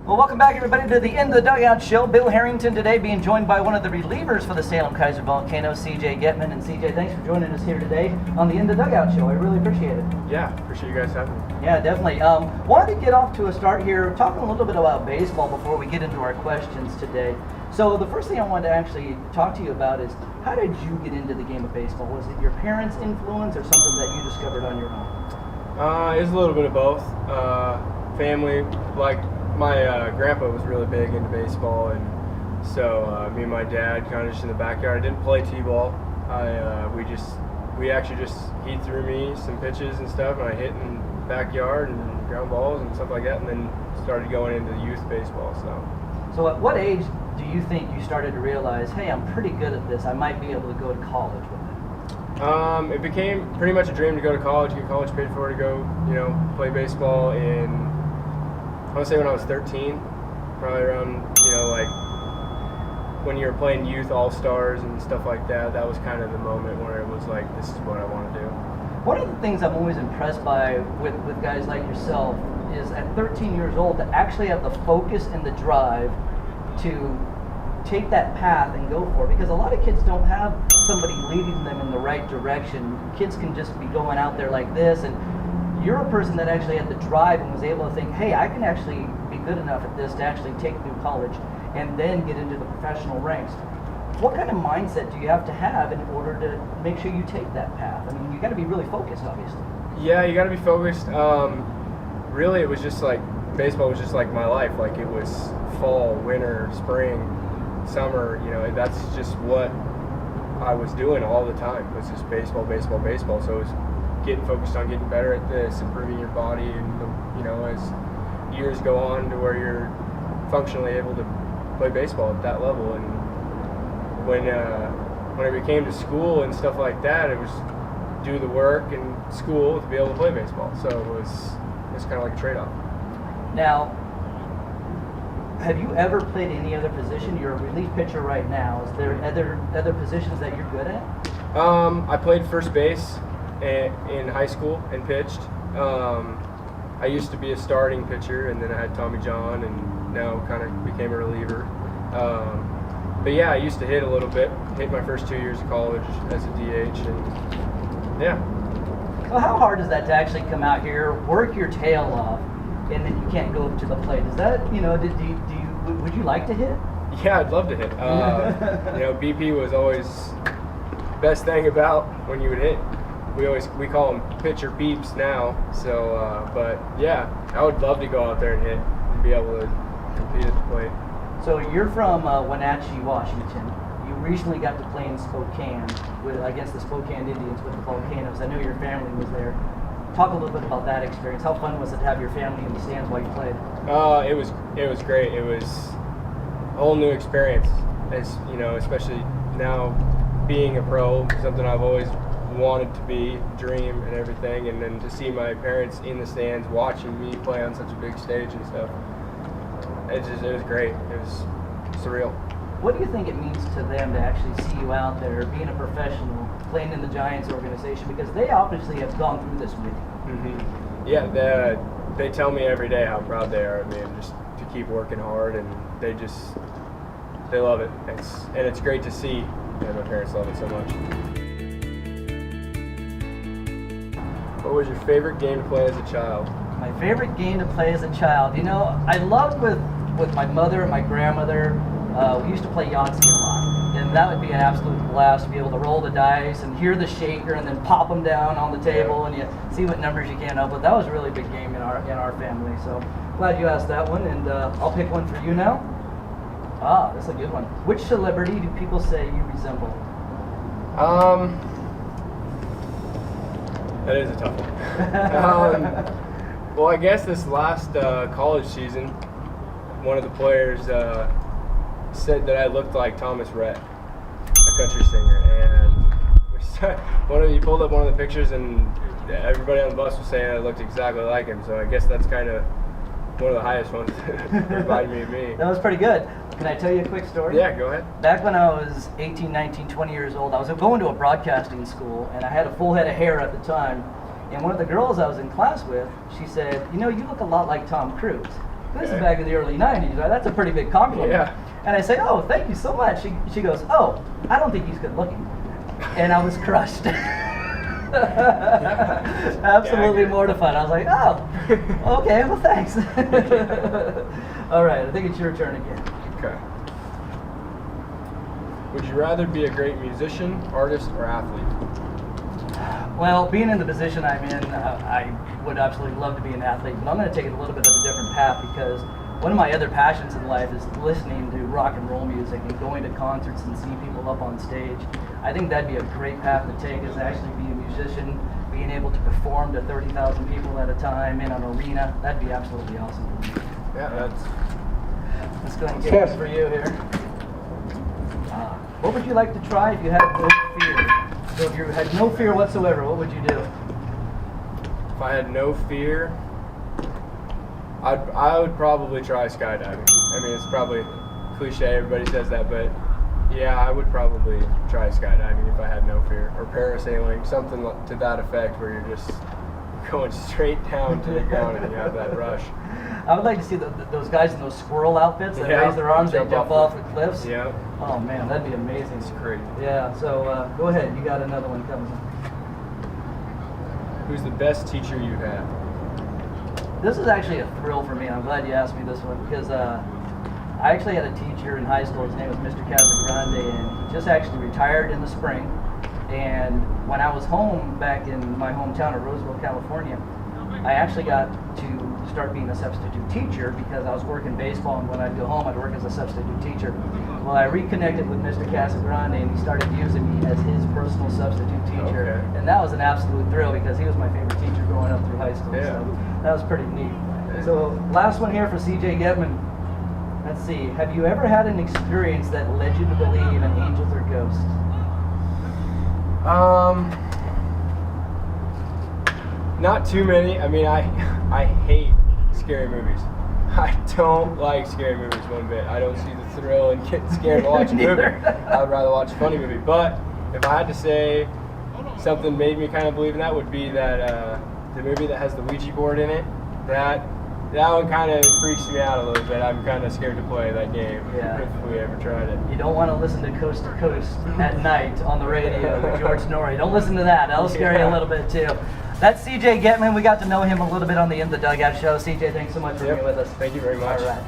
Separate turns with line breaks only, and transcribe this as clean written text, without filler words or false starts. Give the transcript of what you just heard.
Well, welcome back, everybody, to the End of the Dugout show. Bill Harrington today being joined by one of the relievers for the Salem-Keizer Volcanoes, CJ Gettman. And CJ, thanks for joining us here today on the End of the Dugout show. I really appreciate it.
Yeah, appreciate you guys having me.
Yeah, definitely. Wanted to get off to a start here, talking a little bit about baseball before we get into our questions today. So the first thing I wanted to actually talk to you about is, how did you get into the game of baseball? Was it your parents' influence or something that you discovered on your own?
It was a little bit of both. Family, like my grandpa was really big into baseball, and so me and my dad kind of just in the backyard. I didn't play t-ball. He threw me some pitches and stuff, and I hit in the backyard and ground balls and stuff like that, and then started going into youth baseball.
So at what age do you think you started to realize, hey, I'm pretty good at this, I might be able to go to college with it?
It became pretty much a dream to go to college, get college paid for, to go, play baseball I want to say when I was 13, probably around, like when you were playing youth all-stars and stuff like that. That was kind of the moment where it was like, this is what I want to do.
One of the things I'm always impressed by with guys like yourself is at 13 years old to actually have the focus and the drive to take that path and go for it, because a lot of kids don't have somebody leading them in the right direction. Kids can just be going out there like this, and you're a person that actually had the drive and was able to think, hey, I can actually be good enough at this to actually take through college and then get into the professional ranks. What kind of mindset do you have to have in order to make sure you take that path? I mean, you got to be really focused, obviously.
Yeah, you got to be focused. Really, it was just like, baseball was just like my life. Like, it was fall, winter, spring, summer, that's just what I was doing all the time. It was just baseball, baseball, baseball. So it was getting focused on getting better at this, improving your body, and as years go on to where you're functionally able to play baseball at that level. And when it came to school and stuff like that, it was do the work and school to be able to play baseball. So it was kind of like a trade-off.
Now, have you ever played any other position? You're a relief pitcher right now. Is there other positions that you're good at?
I played first base in high school and pitched. I used to be a starting pitcher, and then I had Tommy John, and now kind of became a reliever. But yeah, I used to hit a little bit. Hit my first 2 years of college as a DH, and yeah.
Well, how hard is that to actually come out here, work your tail off, and then you can't go up to the plate? Is that, would you like to hit?
Yeah, I'd love to hit. BP was always best thing about when you would hit. We call them pitcher beeps now. So, but yeah, I would love to go out there and hit and be able to compete at the plate.
So you're from Wenatchee, Washington. You recently got to play in Spokane against the Spokane Indians with the Volcanoes. I know your family was there. Talk a little bit about that experience. How fun was it to have your family in the stands while you played?
It was great. It was a whole new experience. As especially now being a pro, something I've always wanted to be, dream and everything, and then to see my parents in the stands watching me play on such a big stage and stuff. It was great. It was surreal.
What do you think it means to them to actually see you out there being a professional, playing in the Giants organization? Because they obviously have gone through this with you.
Mm-hmm. Yeah, they tell me every day how proud they are of me, and just to keep working hard, and they love it. It's great to see that my parents love it so much. What was your favorite game to play as a child?
My favorite game to play as a child? I loved with my mother and my grandmother. We used to play Yahtzee a lot, and that would be an absolute blast to be able to roll the dice and hear the shaker and then pop them down on the table, and you see what numbers you came up with. That was a really big game in our family. So glad you asked that one, and I'll pick one for you now. That's a good one. Which celebrity do people say you resemble?
That is a tough one. Well, I guess this last college season, one of the players said that I looked like Thomas Rhett, a country singer, and he pulled up one of the pictures, and everybody on the bus was saying I looked exactly like him. So I guess that's kind of one of the highest ones that reminded me of me.
That was pretty good. Can I tell you a quick story?
Yeah, go ahead.
Back when I was 18, 19, 20 years old, I was going to a broadcasting school, and I had a full head of hair at the time. And one of the girls I was in class with, she said, you look a lot like Tom Cruise. This is back in the early 90s, right? That's a pretty big compliment.
Yeah.
And I say, oh, thank you so much. She goes, oh, I don't think he's good looking. And I was crushed. Absolutely mortified. I was like, oh, okay, well, thanks. All right, I think it's your turn again.
Okay. Would you rather be a great musician, artist, or athlete?
Well, being in the position I'm in, I would absolutely love to be an athlete, but I'm going to take it a little bit of a different path because one of my other passions in life is listening to rock and roll music and going to concerts and seeing people up on stage. I think that'd be a great path to take, is actually be a musician, being able to perform to 30,000 people at a time in an arena. That'd be absolutely awesome for me.
Yeah, that's...
Let's go ahead and get one for you here. What would you like to try if you had no fear? So if you had no fear whatsoever, what would you do?
If I had no fear, I would probably try skydiving. I mean, it's probably cliche, everybody says that, but yeah, I would probably try skydiving if I had no fear. Or parasailing, something to that effect where you're just going straight down to the ground and you have that rush.
I would like to see those guys in those squirrel outfits that raise their arms and jump off the cliffs.
Yeah.
Oh man, that'd be amazing.
It's crazy.
Yeah, so go ahead, you got another one coming.
Who's the best teacher you had?
This is actually a thrill for me, and I'm glad you asked me this one because I actually had a teacher in high school. His name was Mr. Casagrande, and he just actually retired in the spring. And when I was home back in my hometown of Roseville, California, I actually got to start being a substitute teacher because I was working baseball, and when I'd go home, I'd work as a substitute teacher. Well, I reconnected with Mr. Casagrande, and he started using me as his personal substitute teacher.
Okay.
And that was an absolute thrill because he was my favorite teacher growing up through high school.
Yeah.
So that was pretty neat. So last one here for CJ Gettman. Let's see. Have you ever had an experience that led you to believe in angels or ghosts?
Not too many. I mean, I hate scary movies. I don't like scary movies one bit. I don't see the thrill in getting scared to watch a movie. I would rather watch a funny movie. But if I had to say something made me kind of believe in that, would be that the movie that has the Ouija board in it. That one kind of freaks me out a little bit. I'm kind of scared to play that game if we ever tried it.
You don't want to listen to Coast to Coast at night on the radio with George Norrie. Don't listen to that. That'll scare you a little bit too. That's CJ Gettman. We got to know him a little bit on the In the Dugout show. CJ, thanks so much for being with us.
Thank you very much.
All right.